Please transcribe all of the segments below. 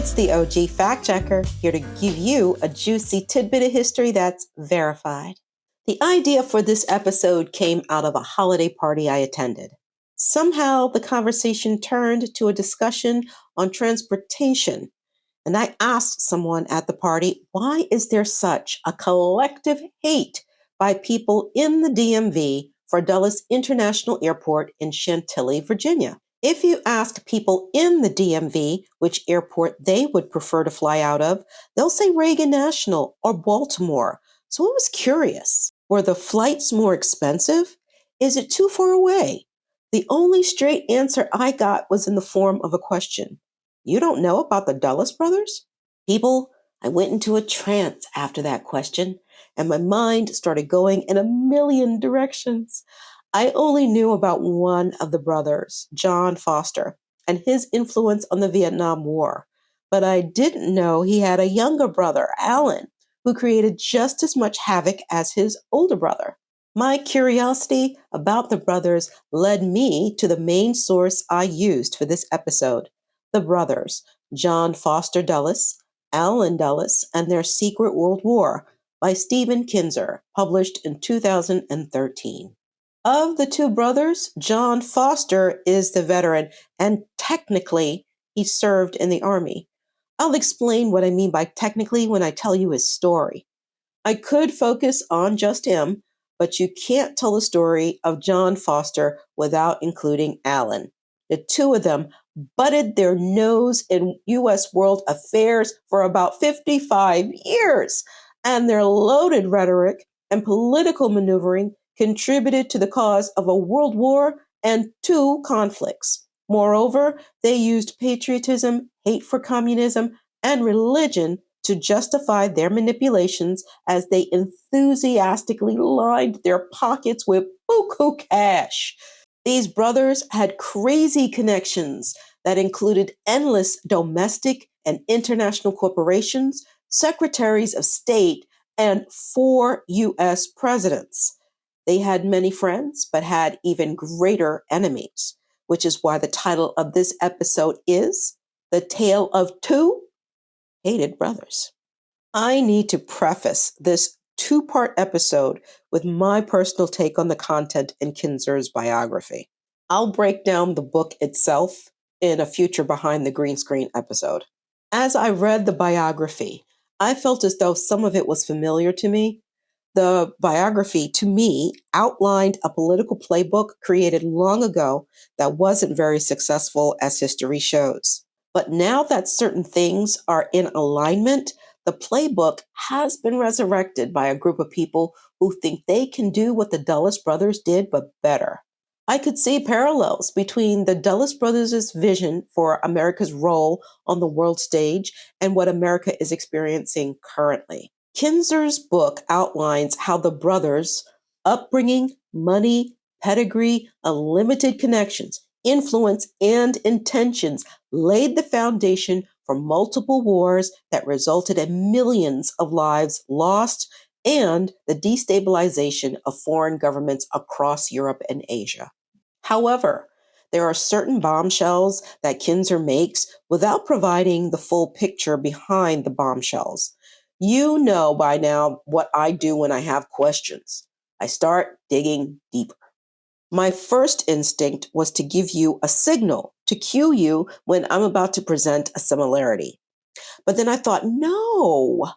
It's the OG Fact Checker, here to give you a juicy tidbit of history that's verified. The idea for this episode came out of a holiday party I attended. Somehow, the conversation turned to a discussion on transportation, and I asked someone at the party, why is there such a collective hate by people in the DMV for Dulles International Airport in Chantilly, Virginia? If you ask people in the DMV which airport they would prefer to fly out of, they'll say Reagan National or Baltimore. So I was curious, were the flights more expensive? Is it too far away? The only straight answer I got was in the form of a question. You don't know about the Dulles brothers? People, I went into a trance after that question, and my mind started going in a million directions. I only knew about one of the brothers, John Foster, and his influence on the Vietnam War. But I didn't know he had a younger brother, Alan, who created just as much havoc as his older brother. My curiosity about the brothers led me to the main source I used for this episode, the brothers, John Foster Dulles, Alan Dulles, and Their Secret World War by Stephen Kinzer, published in 2013. Of the two brothers, John Foster is the veteran, and technically, he served in the Army. I'll explain what I mean by technically when I tell you his story. I could focus on just him, but you can't tell the story of John Foster without including Alan. The two of them butted their nose in U.S. world affairs for about 55 years, and their loaded rhetoric and political maneuvering contributed to the cause of a world war and 2 conflicts. Moreover, they used patriotism, hate for communism, and religion to justify their manipulations as they enthusiastically lined their pockets with buku cash. These brothers had crazy connections that included endless domestic and international corporations, secretaries of state, and 4 U.S. presidents. They had many friends, but had even greater enemies, which is why the title of this episode is The Tale of Two Hated Brothers. I need to preface this 2-part episode with my personal take on the content in Kinzer's biography. I'll break down the book itself in a future Behind the Green Screen episode. As I read the biography, I felt as though some of it was familiar to me. The biography, to me, outlined a political playbook created long ago that wasn't very successful, as history shows. But now that certain things are in alignment, the playbook has been resurrected by a group of people who think they can do what the Dulles brothers did, but better. I could see parallels between the Dulles brothers' vision for America's role on the world stage and what America is experiencing currently. Kinzer's book outlines how the brothers' upbringing, money, pedigree, unlimited connections, influence, and intentions laid the foundation for multiple wars that resulted in millions of lives lost and the destabilization of foreign governments across Europe and Asia. However, there are certain bombshells that Kinzer makes without providing the full picture behind the bombshells. You know by now what I do when I have questions. I start digging deeper. My first instinct was to give you a signal, to cue you when I'm about to present a similarity. But then I thought, no,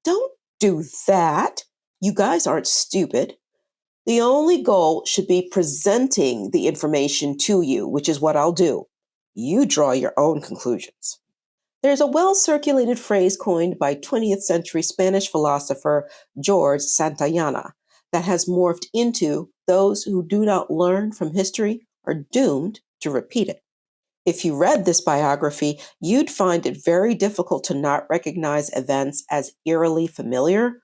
don't do that. You guys aren't stupid. The only goal should be presenting the information to you, which is what I'll do. You draw your own conclusions. There's a well-circulated phrase coined by 20th century Spanish philosopher George Santayana that has morphed into those who do not learn from history are doomed to repeat it. If you read this biography, you'd find it very difficult to not recognize events as eerily familiar.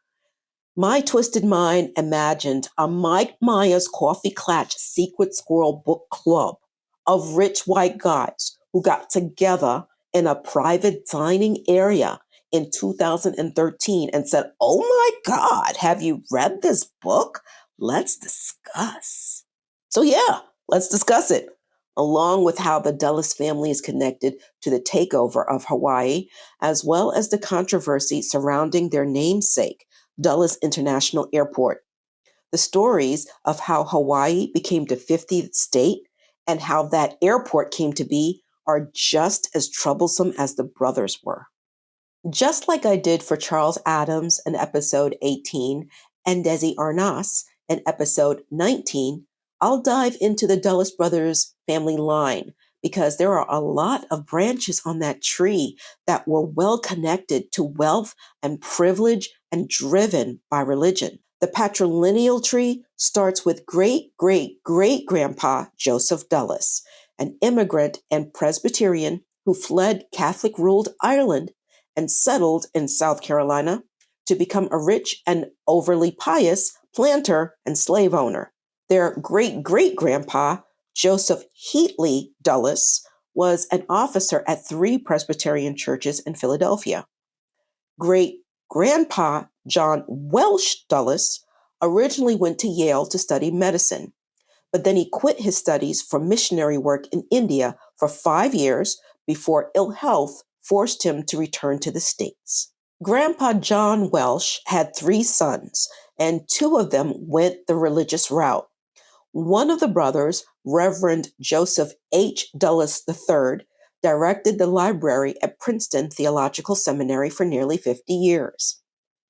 My twisted mind imagined a Mike Myers Coffee Klatch Secret Squirrel book club of rich white guys who got together in a private dining area in 2013 and said, "Oh my God, have you read this book? Let's discuss." So yeah, let's discuss it. along with how the Dulles family is connected to the takeover of Hawaii, as well as the controversy surrounding their namesake, Dulles International Airport. The stories of how Hawaii became the 50th state and how that airport came to be are just as troublesome as the brothers were. Just like I did for Charles Adams in episode 18 and Desi Arnaz in episode 19, I'll dive into the Dulles brothers family line because there are a lot of branches on that tree that were well connected to wealth and privilege and driven by religion. The patrilineal tree starts with great-great-great-grandpa Joseph Dulles, an immigrant and Presbyterian who fled Catholic-ruled Ireland and settled in South Carolina to become a rich and overly pious planter and slave owner. Their great-great-grandpa, Joseph Heatley Dulles, was an officer at 3 Presbyterian churches in Philadelphia. Great-grandpa John Welsh Dulles originally went to Yale to study medicine, but then he quit his studies for missionary work in India for 5 years before ill health forced him to return to the States. Grandpa John Welsh had 3 sons, and 2 of them went the religious route. One of the brothers, Reverend Joseph H. Dulles III, directed the library at Princeton Theological Seminary for nearly 50 years.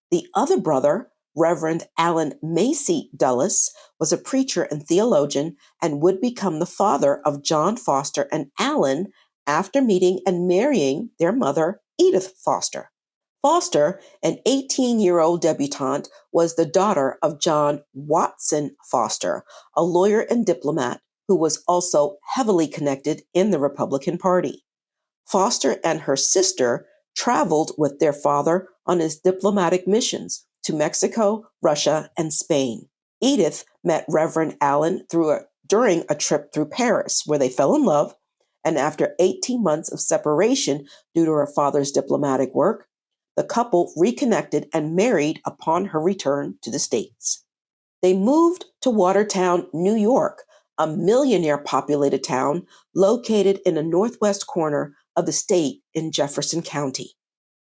The other brother, Reverend Allen Macy Dulles, was a preacher and theologian and would become the father of John Foster and Allen after meeting and marrying their mother, Edith Foster. Foster, an 18-year-old debutante, was the daughter of John Watson Foster, a lawyer and diplomat who was also heavily connected in the Republican Party. Foster and her sister traveled with their father on his diplomatic missions to Mexico, Russia, and Spain. Edith met Reverend Allen during a trip through Paris, where they fell in love, and after 18 months of separation due to her father's diplomatic work, the couple reconnected and married upon her return to the States. They moved to Watertown, New York, a millionaire-populated town located in the northwest corner of the state in Jefferson County.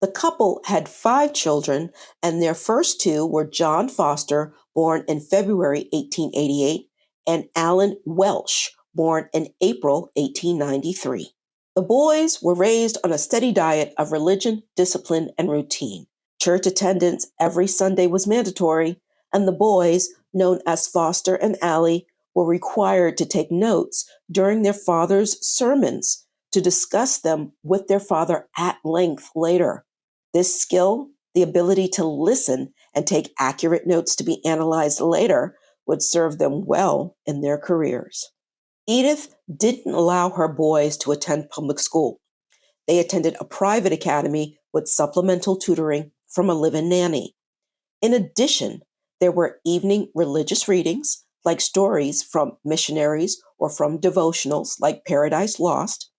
The couple had 5 children, and their first 2 were John Foster, born in February 1888, and Allen Welsh, born in April 1893. The boys were raised on a steady diet of religion, discipline, and routine. Church attendance every Sunday was mandatory, and the boys, known as Foster and Allie, were required to take notes during their father's sermons to discuss them with their father at length later. This skill, the ability to listen and take accurate notes to be analyzed later, would serve them well in their careers. Edith didn't allow her boys to attend public school. They attended a private academy with supplemental tutoring from a live-in nanny. In addition, there were evening religious readings, like stories from missionaries or from devotionals like Paradise Lost,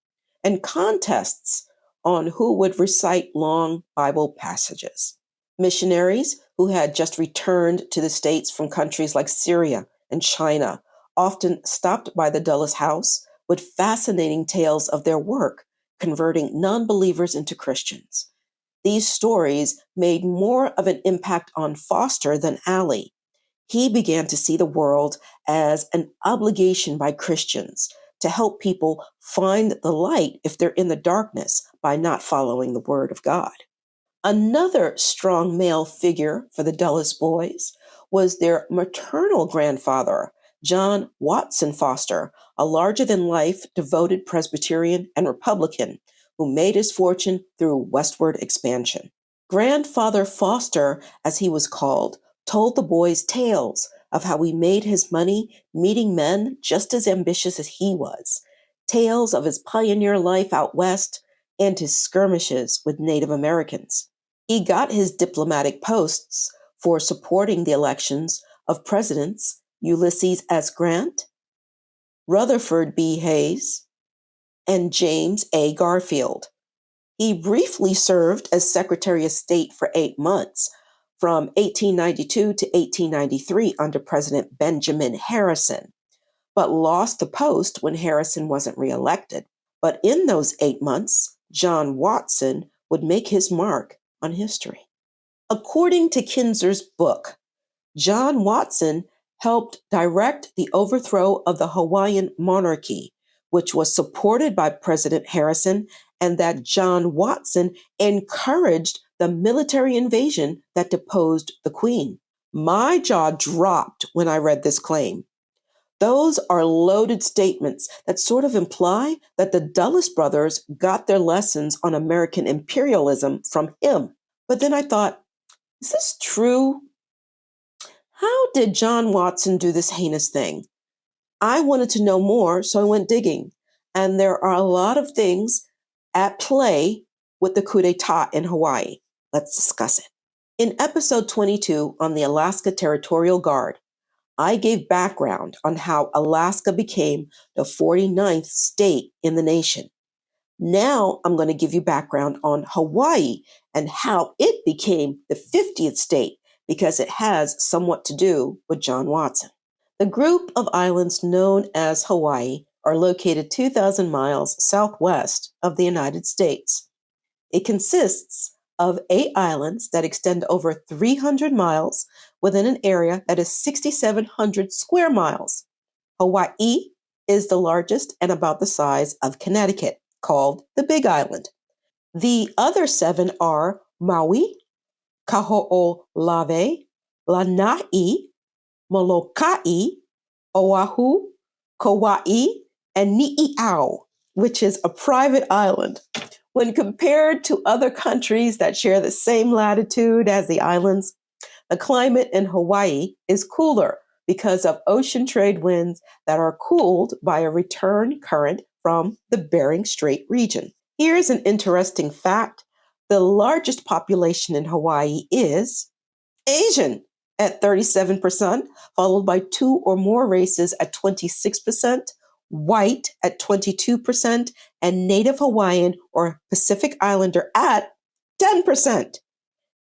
and contests on who would recite long Bible passages. Missionaries who had just returned to the States from countries like Syria and China often stopped by the Dulles house with fascinating tales of their work converting non-believers into Christians. These stories made more of an impact on Foster than Allie. He began to see the world as an obligation by Christians to help people find the light if they're in the darkness by not following the Word of God. Another strong male figure for the Dulles boys was their maternal grandfather, John Watson Foster, a larger-than-life devoted Presbyterian and Republican who made his fortune through westward expansion. Grandfather Foster, as he was called, told the boys tales of how he made his money meeting men just as ambitious as he was, tales of his pioneer life out west and his skirmishes with Native Americans. He got his diplomatic posts for supporting the elections of Presidents Ulysses S. Grant, Rutherford B. Hayes, and James A. Garfield. He briefly served as Secretary of State for 8 months, from 1892 to 1893 under President Benjamin Harrison. but lost the post when Harrison wasn't reelected. But in those 8 months, John Watson would make his mark on history. According to Kinzer's book, John Watson helped direct the overthrow of the Hawaiian monarchy, which was supported by President Harrison, and that John Watson encouraged the military invasion that deposed the Queen. My jaw dropped when I read this claim. Those are loaded statements that sort of imply that the Dulles brothers got their lessons on American imperialism from him. But then I thought, is this true? How did John Watson do this heinous thing? I wanted to know more, so I went digging. And there are a lot of things at play with the coup d'etat in Hawaii. Let's discuss it. In episode 22 on the Alaska Territorial Guard, I gave background on how Alaska became the 49th state in the nation. Now I'm going to give you background on Hawaii and how it became the 50th state, because it has somewhat to do with John Watson. The group of islands known as Hawaii are located 2,000 miles southwest of the United States. It consists of 8 islands that extend over 300 miles within an area that is 6,700 square miles. Hawaii is the largest and about the size of Connecticut, called the Big Island. The other 7 are Maui, Kaho'olawe, Lanai, Molokai, Oahu, Kauai, and Ni'iau, which is a private island. When compared to other countries that share the same latitude as the islands, the climate in Hawaii is cooler because of ocean trade winds that are cooled by a return current from the Bering Strait region. Here's an interesting fact. The largest population in Hawaii is Asian at 37%, followed by 2 or more races at 26%, white at 22%, and Native Hawaiian or Pacific Islander at 10%.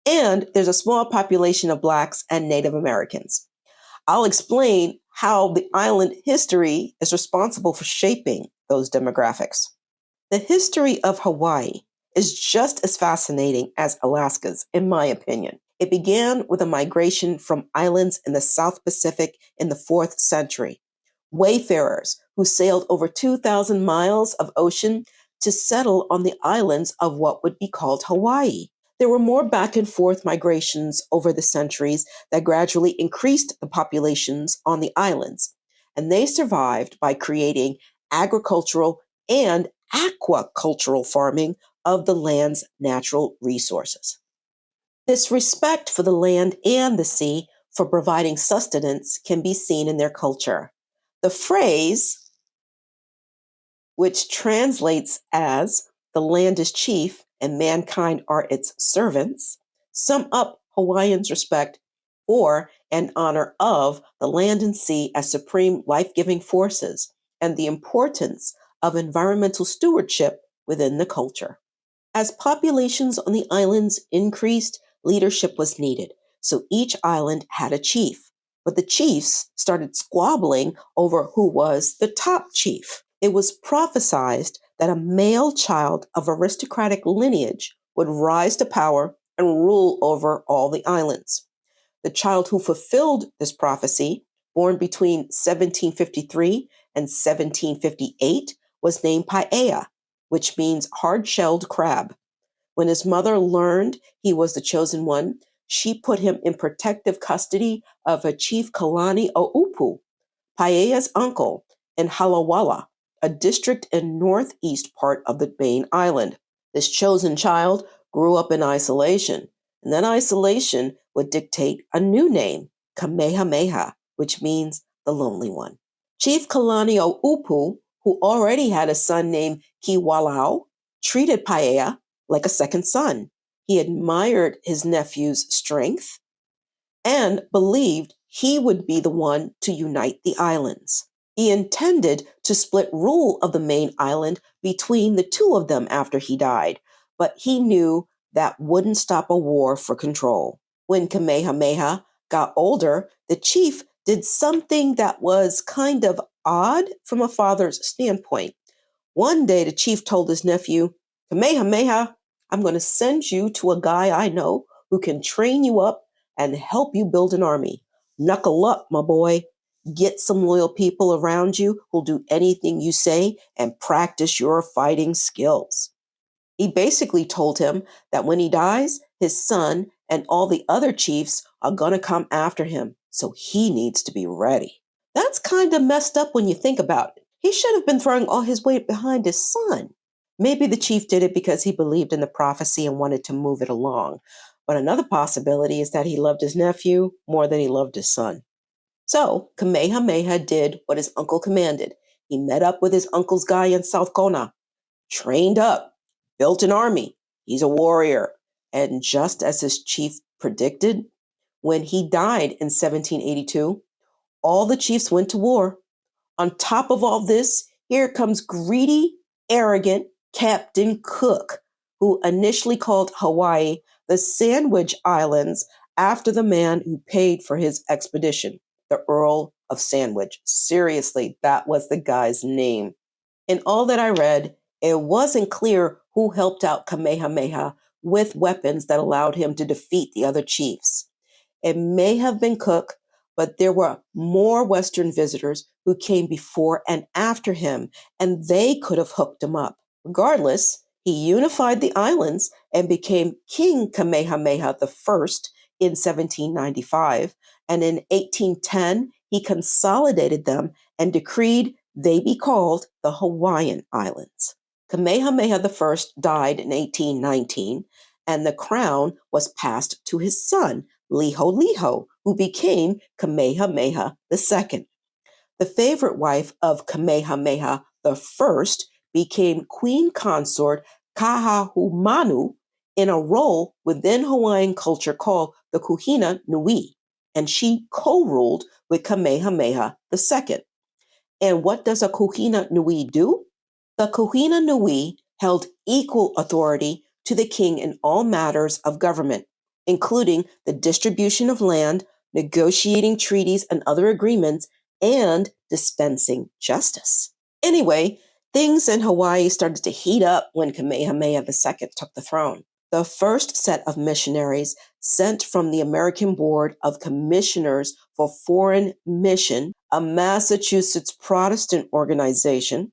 And there's a small population of Blacks and Native Americans. I'll explain how the island history is responsible for shaping those demographics. The history of Hawaii is just as fascinating as Alaska's, in my opinion. It began with a migration from islands in the South Pacific in the 4th century. Wayfarers who sailed over 2,000 miles of ocean to settle on the islands of what would be called Hawaii. There were more back and forth migrations over the centuries that gradually increased the populations on the islands, and they survived by creating agricultural and aquacultural farming of the land's natural resources. This respect for the land and the sea for providing sustenance can be seen in their culture. The phrase, which translates as "the land is chief and mankind are its servants," sum up Hawaiians' respect for and honor of the land and sea as supreme life-giving forces, and the importance of environmental stewardship within the culture. As populations on the islands increased, leadership was needed, so each island had a chief. But the chiefs started squabbling over who was the top chief. It was prophesied that a male child of aristocratic lineage would rise to power and rule over all the islands. The child who fulfilled this prophecy, born between 1753 and 1758, was named Paea, which means hard-shelled crab. When his mother learned he was the chosen one, she put him in protective custody of a chief Kalani O'upu, Paea's uncle, in Halawala, a district in northeast part of the main island. This chosen child grew up in isolation, and that isolation would dictate a new name, Kamehameha, which means the lonely one. Chief Kalani O'upu, who already had a son named Kiwalau, treated Paea like a second son. He admired his nephew's strength and believed he would be the one to unite the islands. He intended to split rule of the main island between the two of them after he died, but he knew that wouldn't stop a war for control. When Kamehameha got older, the chief did something that was kind of odd from a father's standpoint. One day the chief told his nephew, Kamehameha, I'm going to send you to a guy I know who can train you up and help you build an army. Knuckle up, my boy. Get some loyal people around you who'll do anything you say and practice your fighting skills. He basically told him that when he dies, his son and all the other chiefs are going to come after him, so he needs to be ready. That's kind of messed up when you think about it. He should have been throwing all his weight behind his son. Maybe the chief did it because he believed in the prophecy and wanted to move it along. But another possibility is that he loved his nephew more than he loved his son. So Kamehameha did what his uncle commanded. He met up with his uncle's guy in South Kona, trained up, built an army. He's a warrior. And just as his chief predicted, when he died in 1782, all the chiefs went to war. On top of all this, here comes greedy, arrogant Captain Cook, who initially called Hawaii the Sandwich Islands after the man who paid for his expedition, the Earl of Sandwich. Seriously, that was the guy's name. In all that I read, it wasn't clear who helped out Kamehameha with weapons that allowed him to defeat the other chiefs. It may have been Cook, but there were more Western visitors who came before and after him, and they could have hooked him up. Regardless, he unified the islands and became King Kamehameha I in 1795, and in 1810 he consolidated them and decreed they be called the Hawaiian Islands. Kamehameha I died in 1819, and the crown was passed to his son, Liholiho, who became Kamehameha II. The favorite wife of Kamehameha I became Queen Consort Kaahumanu in a role within Hawaiian culture called the Kuhina Nui, and she co-ruled with Kamehameha II. And what does a Kuhina Nui do? The Kuhina Nui held equal authority to the king in all matters of government, including the distribution of land, negotiating treaties and other agreements, and dispensing justice. Anyway, things in Hawaii started to heat up when Kamehameha II took the throne. The first set of missionaries sent from the American Board of Commissioners for Foreign Mission, a Massachusetts Protestant organization,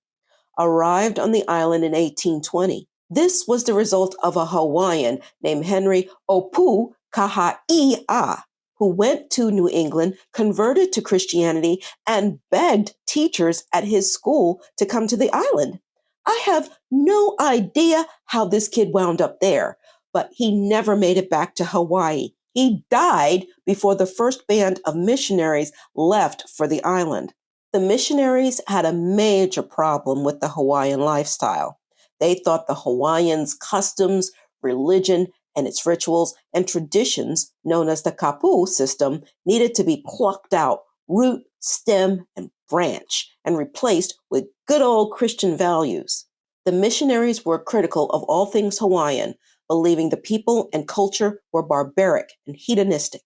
arrived on the island in 1820. This was the result of a Hawaiian named Henry Opu Kaha'i'a, who went to New England, converted to Christianity, and begged teachers at his school to come to the island. I have no idea how this kid wound up there, but he never made it back to Hawaii. He died before the first band of missionaries left for the island. The missionaries had a major problem with the Hawaiian lifestyle. They thought the Hawaiians' customs, religion, and its rituals and traditions, known as the kapu system, needed to be plucked out, root, stem, and branch, and replaced with good old Christian values. The missionaries were critical of all things Hawaiian, believing the people and culture were barbaric and hedonistic.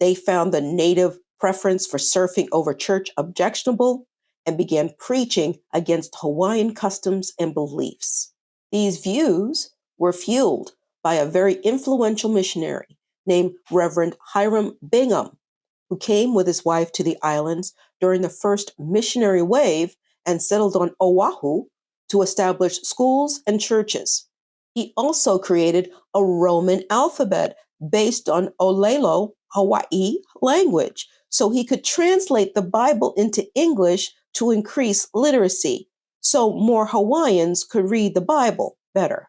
They found the native preference for surfing over church objectionable and began preaching against Hawaiian customs and beliefs. These views were fueled by a very influential missionary named Reverend Hiram Bingham, who came with his wife to the islands during the first missionary wave and settled on Oahu to establish schools and churches. He also created a Roman alphabet based on Olelo Hawaii language, so he could translate the Bible into English to increase literacy, so more Hawaiians could read the Bible better.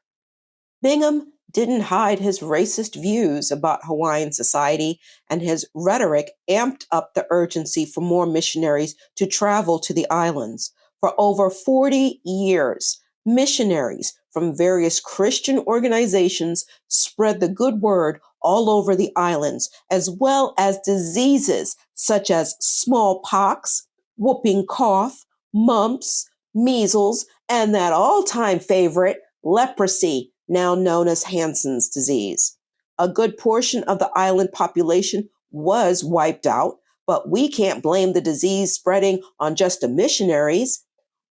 Bingham didn't hide his racist views about Hawaiian society, and his rhetoric amped up the urgency for more missionaries to travel to the islands. For over 40 years, missionaries from various Christian organizations spread the good word all over the islands, as well as diseases such as smallpox, whooping cough, mumps, measles, and that all-time favorite, leprosy, now known as Hansen's disease. A good portion of the island population was wiped out, but we can't blame the disease spreading on just the missionaries.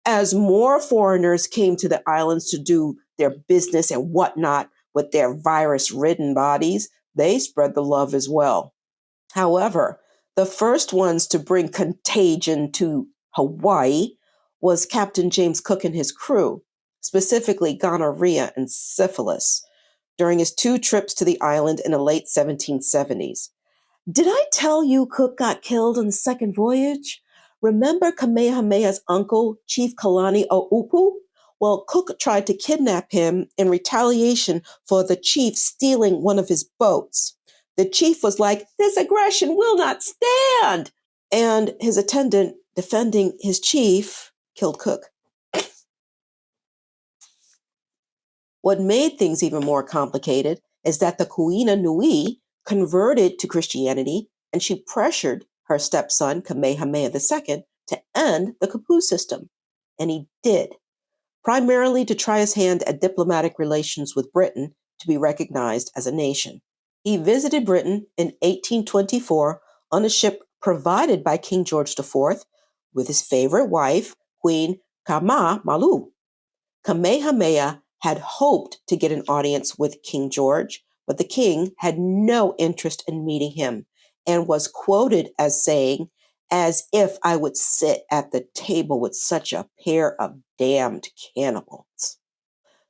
As more foreigners came to the islands to do their business and whatnot with their virus-ridden bodies, they spread the love as well. However, the first ones to bring contagion to Hawaii was Captain James Cook and his crew, specifically gonorrhea and syphilis, during his 2 trips to the island in the late 1770s. Did I tell you Cook got killed on the second voyage? Remember Kamehameha's uncle, Chief Kalani O'Upu? Well, Cook tried to kidnap him in retaliation for the chief stealing one of his boats. The chief was like, "This aggression will not stand!" And his attendant, defending his chief, killed Cook. What made things even more complicated is that the Kuina Nui converted to Christianity, and she pressured her stepson, Kamehameha II, to end the Kapu system. And he did, primarily to try his hand at diplomatic relations with Britain to be recognized as a nation. He visited Britain in 1824 on a ship provided by King George IV with his favorite wife, Queen Kamamalu. Kamehameha had hoped to get an audience with King George, but the king had no interest in meeting him and was quoted as saying, "As if I would sit at the table with such a pair of damned cannibals."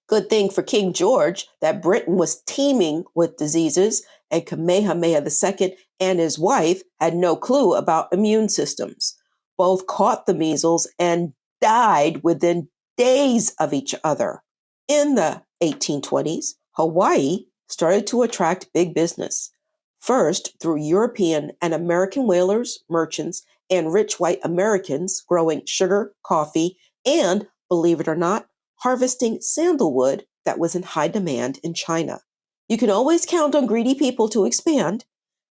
Good thing for King George that Britain was teeming with diseases, and Kamehameha II and his wife had no clue about immune systems. Both caught the measles and died within days of each other. In the 1820s, Hawaii started to attract big business, first through European and American whalers, merchants, and rich white Americans growing sugar, coffee, and, believe it or not, harvesting sandalwood that was in high demand in China. You can always count on greedy people to expand,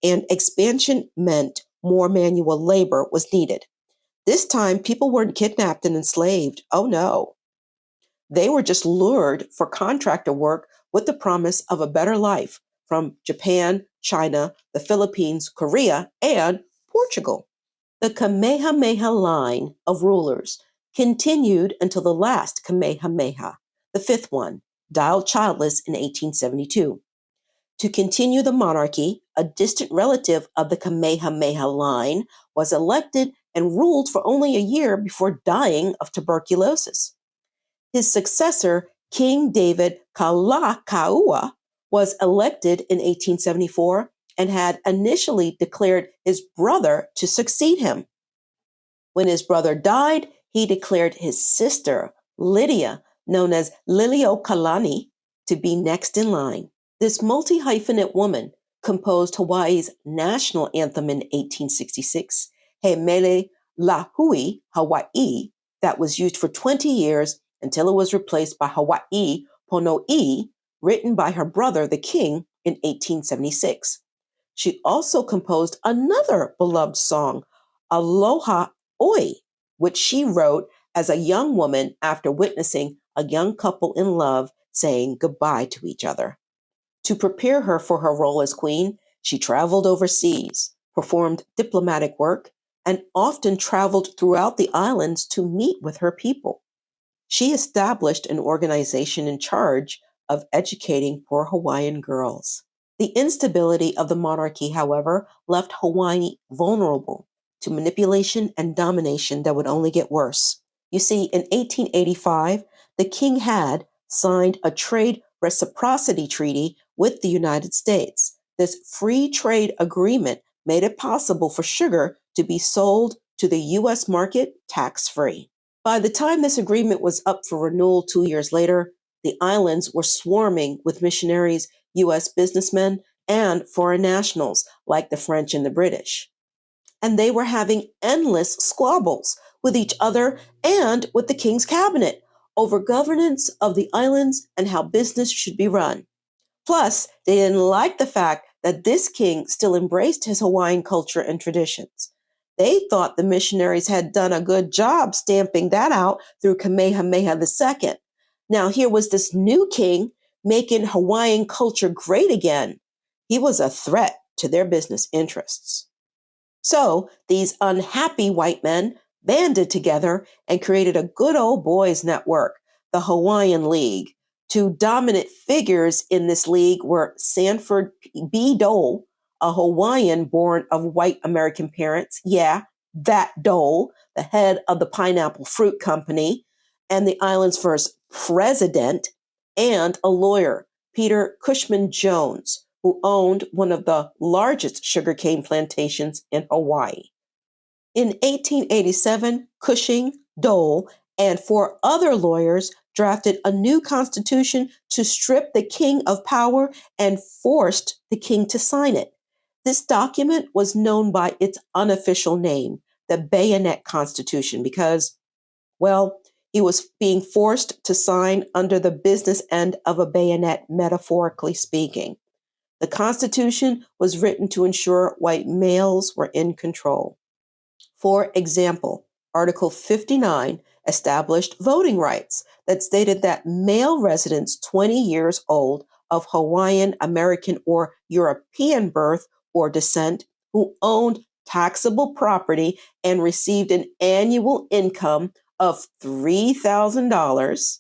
and expansion meant more manual labor was needed. This time, people weren't kidnapped and enslaved. Oh no. They were just lured for contractor work with the promise of a better life from Japan, China, the Philippines, Korea, and Portugal. The Kamehameha line of rulers continued until the last Kamehameha, the 5th one, died childless in 1872. To continue the monarchy, a distant relative of the Kamehameha line was elected and ruled for only a year before dying of tuberculosis. His successor, King David Kalakaua, was elected in 1874 and had initially declared his brother to succeed him. When his brother died, he declared his sister, Lydia, known as Liliuokalani, to be next in line. This multi-hyphenate woman composed Hawaii's national anthem in 1866, He Mele Lahui Hawaii, that was used for 20 years until it was replaced by Hawaii Pono'i, written by her brother, the king, in 1876. She also composed another beloved song, Aloha Oi, which she wrote as a young woman after witnessing a young couple in love saying goodbye to each other. To prepare her for her role as queen, she traveled overseas, performed diplomatic work, and often traveled throughout the islands to meet with her people. She established an organization in charge of educating poor Hawaiian girls. The instability of the monarchy, however, left Hawaii vulnerable to manipulation and domination that would only get worse. You see, in 1885, the king had signed a trade reciprocity treaty with the United States. This free trade agreement made it possible for sugar to be sold to the U.S. market tax-free. By the time this agreement was up for renewal 2 years later, the islands were swarming with missionaries, U.S. businessmen, and foreign nationals like the French and the British. And they were having endless squabbles with each other and with the king's cabinet over governance of the islands and how business should be run. Plus, they didn't like the fact that this king still embraced his Hawaiian culture and traditions. They thought the missionaries had done a good job stamping that out through Kamehameha II. Now here was this new king making Hawaiian culture great again. He was a threat to their business interests. So these unhappy white men banded together and created a good old boys network, the Hawaiian League. Two dominant figures in this league were Sanford B. Dole, a Hawaiian born of white American parents. Yeah, that Dole, the head of the Pineapple Fruit Company and the island's first president, and a lawyer, Peter Cushman Jones, who owned one of the largest sugarcane plantations in Hawaii. In 1887, Cushing, Dole, and four other lawyers drafted a new constitution to strip the king of power and forced the king to sign it. This document was known by its unofficial name, the Bayonet Constitution, because, well, he was being forced to sign under the business end of a bayonet, metaphorically speaking. The Constitution was written to ensure white males were in control. For example, Article 59 established voting rights that stated that male residents 20 years old of Hawaiian, American, or European birth or descent who owned taxable property and received an annual income of $3,000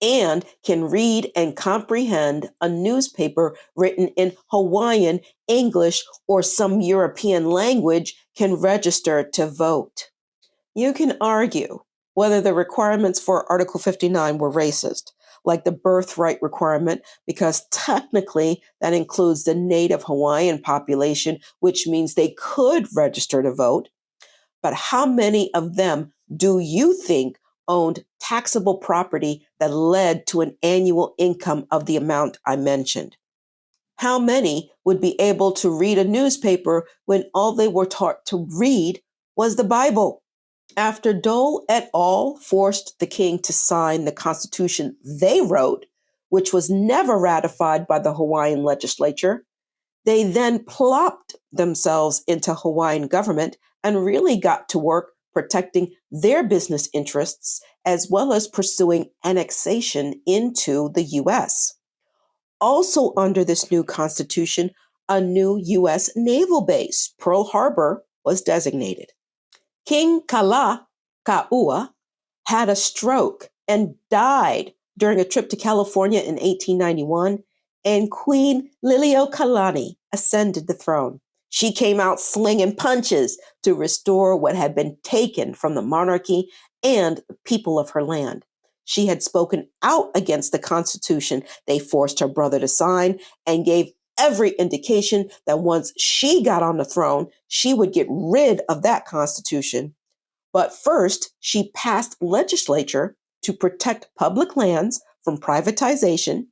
and can read and comprehend a newspaper written in Hawaiian, English, or some European language can register to vote. You can argue whether the requirements for Article 59 were racist, like the birthright requirement, because technically that includes the native Hawaiian population, which means they could register to vote. But how many of them do you think owned taxable property that led to an annual income of the amount I mentioned? How many would be able to read a newspaper when all they were taught to read was the Bible? After Dole et al. Forced the king to sign the constitution they wrote, which was never ratified by the Hawaiian legislature, they then plopped themselves into Hawaiian government and really got to work protecting their business interests as well as pursuing annexation into the U.S. Also, under this new constitution, a new U.S. naval base, Pearl Harbor, was designated. King Kalakaua had a stroke and died during a trip to California in 1891, and Queen Liliuokalani ascended the throne. She came out slinging punches to restore what had been taken from the monarchy and the people of her land. She had spoken out against the Constitution they forced her brother to sign and gave every indication that once she got on the throne, she would get rid of that Constitution. But first, she passed legislature to protect public lands from privatization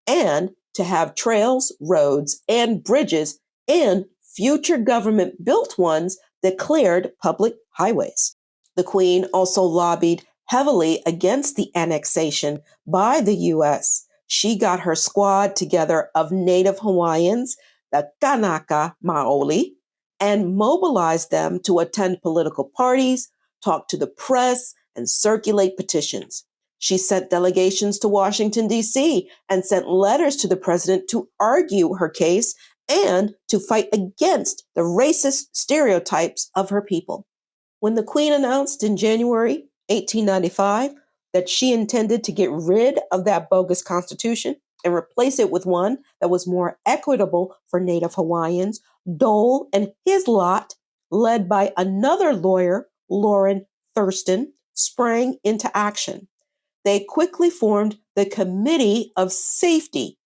and to have trails, roads, and bridges and future government built ones declared public highways. The Queen also lobbied heavily against the annexation by the U.S. She got her squad together of Native Hawaiians, the Kanaka Maoli, and mobilized them to attend political parties, talk to the press, and circulate petitions. She sent delegations to Washington, D.C., and sent letters to the president to argue her case and to fight against the racist stereotypes of her people. When the Queen announced in January 1895 that she intended to get rid of that bogus constitution and replace it with one that was more equitable for Native Hawaiians, Dole and his lot, led by another lawyer, Lauren Thurston, sprang into action. They quickly formed the Committee of Safety,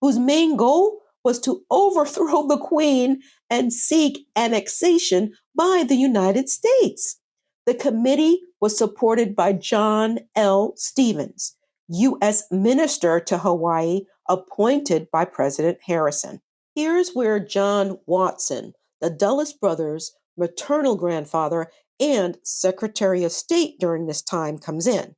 whose main goal was to overthrow the Queen and seek annexation by the United States. The committee was supported by John L. Stevens, U.S. Minister to Hawaii, appointed by President Harrison. Here's where John Watson, the Dulles brothers' maternal grandfather and Secretary of State during this time, comes in.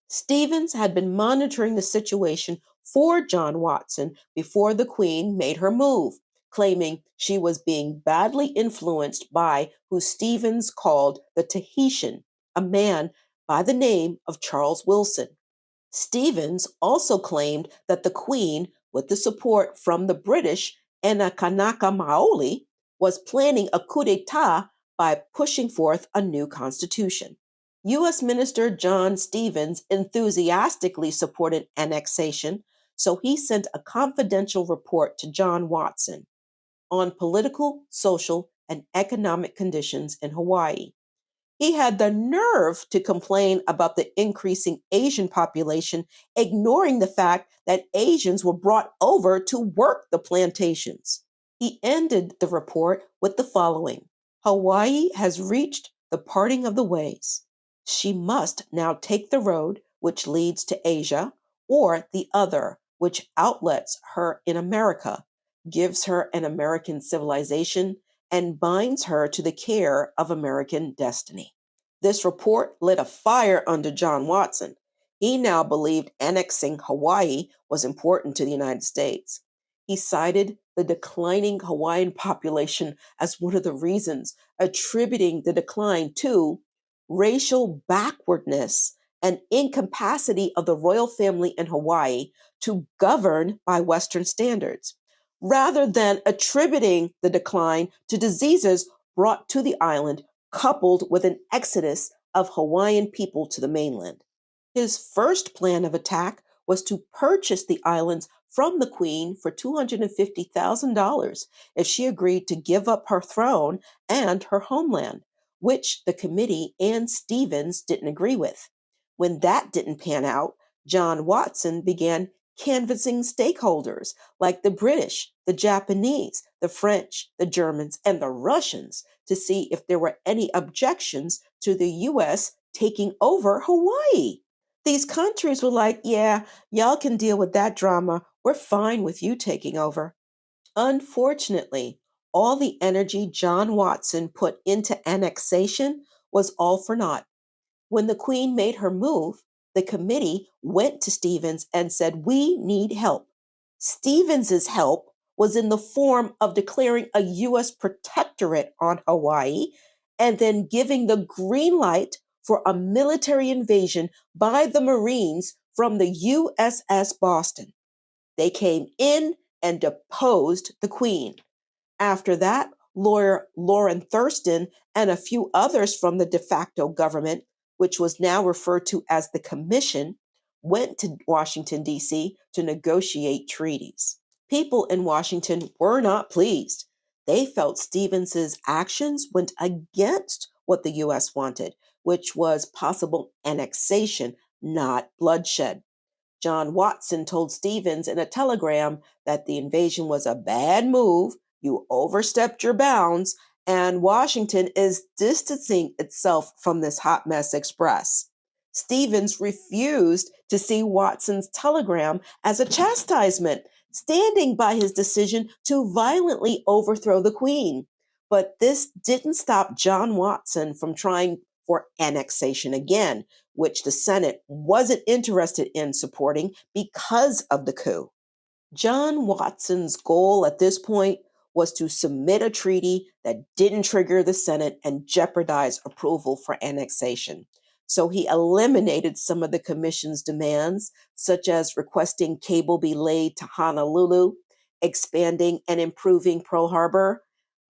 Stevens had been monitoring the situation for John Watson before the Queen made her move, claiming she was being badly influenced by who Stevens called the Tahitian, a man by the name of Charles Wilson. Stevens also claimed that the Queen, with the support from the British and a Kanaka Maoli, was planning a coup d'etat by pushing forth a new constitution. U.S. Minister John Stevens enthusiastically supported annexation, so he sent a confidential report to John Watson on political, social, and economic conditions in Hawaii. He had the nerve to complain about the increasing Asian population, ignoring the fact that Asians were brought over to work the plantations. He ended the report with the following: Hawaii has reached the parting of the ways. She must now take the road which leads to Asia, or the other, which outlets her in America, gives her an American civilization, and binds her to the care of American destiny. This report lit a fire under John Watson. He now believed annexing Hawaii was important to the United States. He cited the declining Hawaiian population as one of the reasons, attributing the decline to racial backwardness and incapacity of the royal family in Hawaii to govern by Western standards, rather than attributing the decline to diseases brought to the island, coupled with an exodus of Hawaiian people to the mainland. His first plan of attack was to purchase the islands from the Queen for $250,000 if she agreed to give up her throne and her homeland, which the committee and Stevens didn't agree with. When that didn't pan out, John Watson began canvassing stakeholders like the British, the Japanese, the French, the Germans, and the Russians to see if there were any objections to the U.S. taking over Hawaii. These countries were like, yeah, y'all can deal with that drama. We're fine with you taking over. Unfortunately, all the energy John Watson put into annexation was all for naught. When the Queen made her move, the committee went to Stevens and said, "We need help." Stevens's help was in the form of declaring a U.S. protectorate on Hawaii and then giving the green light for a military invasion by the Marines from the USS Boston. They came in and deposed the Queen. After that, lawyer Lauren Thurston and a few others from the de facto government, which was now referred to as the Commission, went to Washington, D.C. to negotiate treaties. People in Washington were not pleased. They felt Stevens's actions went against what the U.S. wanted, which was possible annexation, not bloodshed. John Watson told Stevens in a telegram that the invasion was a bad move, you overstepped your bounds, and Washington is distancing itself from this hot mess express. Stevens refused to see Watson's telegram as a chastisement, standing by his decision to violently overthrow the Queen. But this didn't stop John Watson from trying for annexation again, which the Senate wasn't interested in supporting because of the coup. John Watson's goal at this point was to submit a treaty that didn't trigger the Senate and jeopardize approval for annexation. So he eliminated some of the commission's demands, such as requesting cable be laid to Honolulu, expanding and improving Pearl Harbor,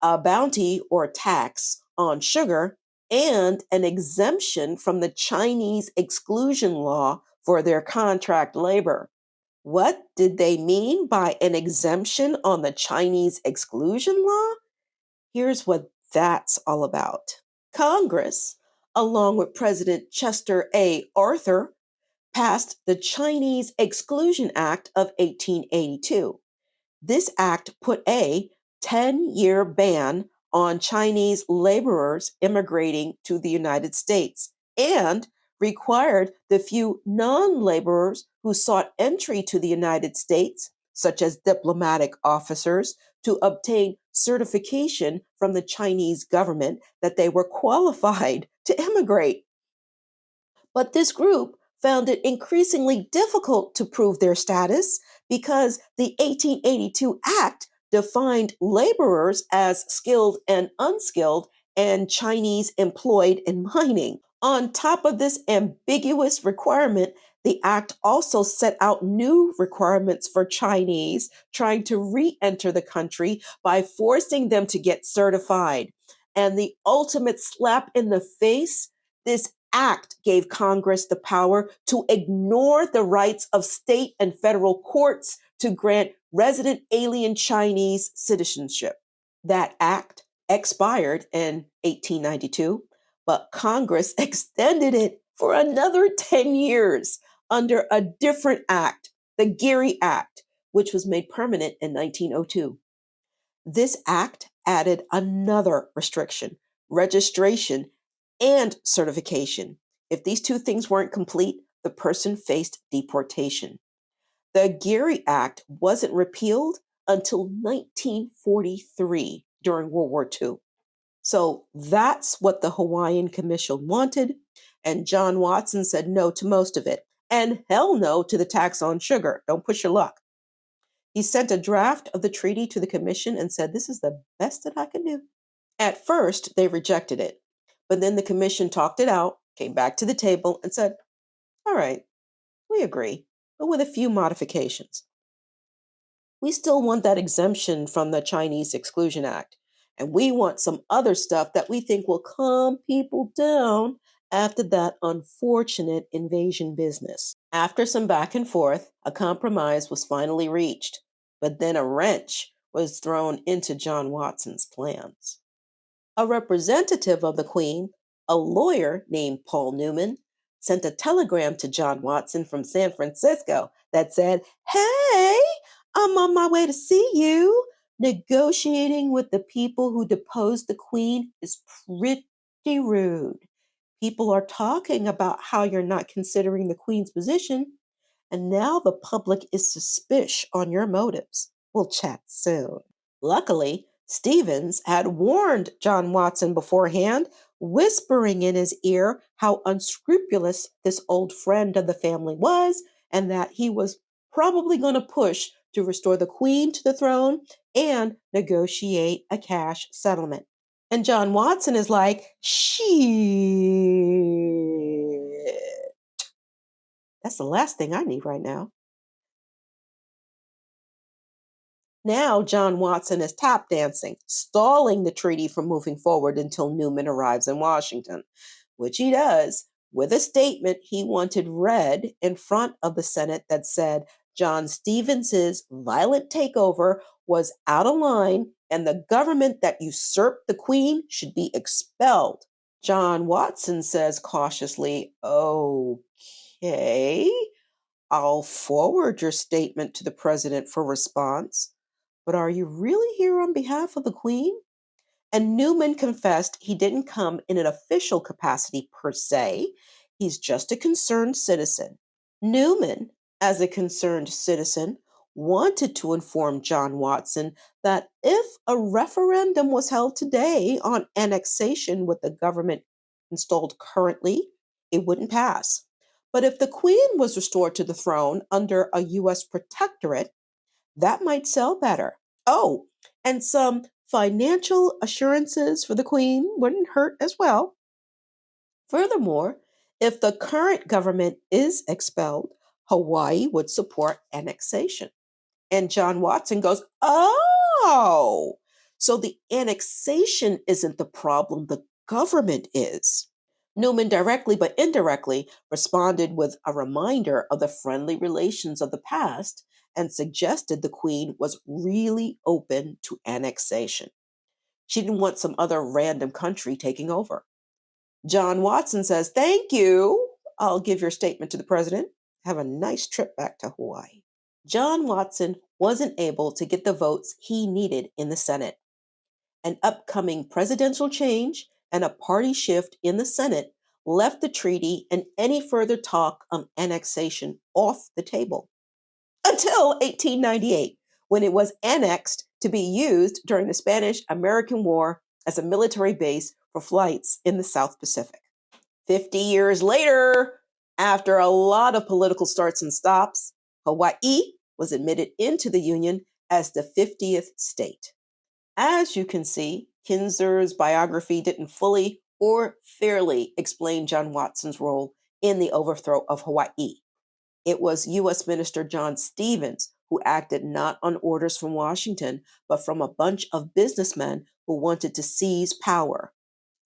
a bounty or tax on sugar, and an exemption from the Chinese exclusion law for their contract labor. What did they mean by an exemption on the Chinese exclusion law? Here's what that's all about. Congress, along with President Chester A. Arthur, passed the Chinese Exclusion Act of 1882. This act put a 10-year ban on Chinese laborers immigrating to the United States and required the few non-laborers who sought entry to the United States, such as diplomatic officers, to obtain certification from the Chinese government that they were qualified to immigrate. But this group found it increasingly difficult to prove their status because the 1882 Act defined laborers as skilled and unskilled and Chinese employed in mining. On top of this ambiguous requirement, the Act also set out new requirements for Chinese trying to re enter the country by forcing them to get certified. And the ultimate slap in the face, this act gave Congress the power to ignore the rights of state and federal courts to grant resident alien Chinese citizenship. That act expired in 1892, but Congress extended it for another 10 years under a different act, the Geary Act, which was made permanent in 1902. This act added another restriction: registration and certification. If these two things weren't complete, the person faced deportation. The Geary Act wasn't repealed until 1943 during World War II. So that's what the Hawaiian Commission wanted, and John Watson said no to most of it, and hell no to the tax on sugar. Don't push your luck. He sent a draft of the treaty to the commission and said, "This is the best that I can do." At first, they rejected it, but then the commission talked it out, came back to the table, and said, "All right, we agree, but with a few modifications. We still want that exemption from the Chinese Exclusion Act, and we want some other stuff that we think will calm people down after that unfortunate invasion business." After some back and forth, a compromise was finally reached, but then a wrench was thrown into John Watson's plans. A representative of the Queen, a lawyer named Paul Newman, sent a telegram to John Watson from San Francisco that said, "Hey, I'm on my way to see you. Negotiating with the people who deposed the Queen is pretty rude. People are talking about how you're not considering the Queen's position, and now the public is suspicious on your motives. We'll chat soon." Luckily, Stevens had warned John Watson beforehand, whispering in his ear how unscrupulous this old friend of the family was, and that he was probably going to push to restore the Queen to the throne and negotiate a cash settlement. And John Watson is like, "Shit. That's the last thing I need right now." Now, John Watson is tap dancing, stalling the treaty from moving forward until Newman arrives in Washington, which he does with a statement he wanted read in front of the Senate that said John Stevens's violent takeover was out of line and the government that usurped the Queen should be expelled. John Watson says cautiously, "Okay, I'll forward your statement to the president for response. But are you really here on behalf of the Queen?" And Newman confessed he didn't come in an official capacity per se. He's just a concerned citizen. Newman, as a concerned citizen, wanted to inform John Watson that if a referendum was held today on annexation with the government installed currently, it wouldn't pass. But if the Queen was restored to the throne under a U.S. protectorate, that might sell better. Oh, and some financial assurances for the Queen wouldn't hurt as well. Furthermore, if the current government is expelled, Hawaii would support annexation. And John Watson goes, "Oh, so the annexation isn't the problem, the government is." Newman directly but indirectly responded with a reminder of the friendly relations of the past and suggested the Queen was really open to annexation. She didn't want some other random country taking over. John Watson says, "Thank you. I'll give your statement to the president. Have a nice trip back to Hawaii." John Watson wasn't able to get the votes he needed in the Senate. An upcoming presidential change and a party shift in the Senate left the treaty and any further talk of annexation off the table until 1898, when it was annexed to be used during the Spanish-American War as a military base for flights in the South Pacific. 50 years later, after a lot of political starts and stops, Hawaii was admitted into the Union as the 50th state. As you can see, Kinzer's biography didn't fully or fairly explain John Watson's role in the overthrow of Hawaii. It was U.S. Minister John Stevens who acted not on orders from Washington, but from a bunch of businessmen who wanted to seize power.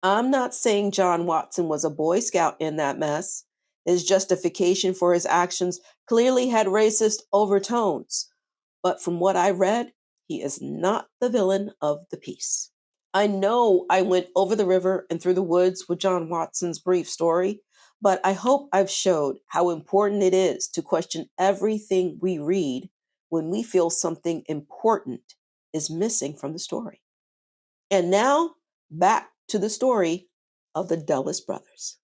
I'm not saying John Watson was a Boy Scout in that mess. His justification for his actions clearly had racist overtones, but from what I read, he is not the villain of the piece. I know I went over the river and through the woods with John Watson's brief story, but I hope I've showed how important it is to question everything we read when we feel something important is missing from the story. And now, back to the story of the Dulles brothers.